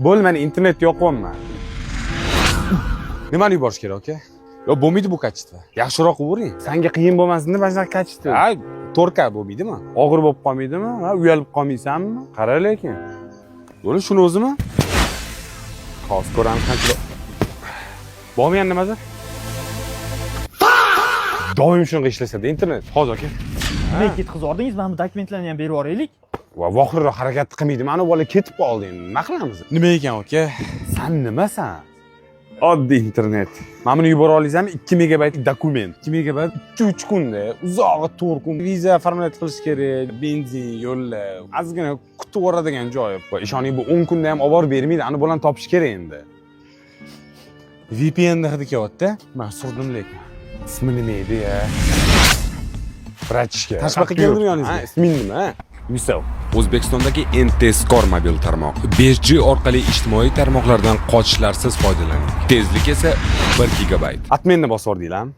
Bo'lmani internet yoqyapman. Nimani yuborish kerak, aka? Yo, bo'lmaydi bu kачество. Yaxshiroq bo'ring. Senga qiyin bo'lmasin deb mana kачество. Ha, 4K bo'lmaydimi? Og'ir bo'lib qolmaydimi? Ha, uyalib qolmaysanmi? Qara lekin. Bo'ldi, shuni o'zimi? Hozir ko'ramiz qancha. Bo'lmagan nimadir? Doim shunaqa ishlasada internet. Hozir aka. Nega ketqizordingiz? Mana bu dokumentlarni ham berib yuboraylik. Va vohirroq harakat qilmaydi. Mana bola ketib qoldi endi. Nima qilamiz? Nima ekan aka? San nimasan? Oddiy internet. Mana buni yubora olasizmi? 2 megabayt dokument. 2 megabayt 2-3 kunda, uzog'i 4 kun. Viza format qilish kerak, benzin, yo'llar, ozgina kutib o'radigan joyi. Va ishoning bu 10 kunda ham olib borib bermaydi. Ani bolani topish kerak endi. VPN da hidi kelyapti. Men surdim lekin. Ismi nima edi ya? Bratishka. Tashbaqa keldimi yoningizga? Isming nima? Misal. O'zbekistondagi eng tezkor mobil tarmoq 5G orqali ijtimoiy tarmoqlardan qochishlarsiz foydalaning. Tezlik esa 1 gigabayt. Atmenni bosib o'rdinglarmi?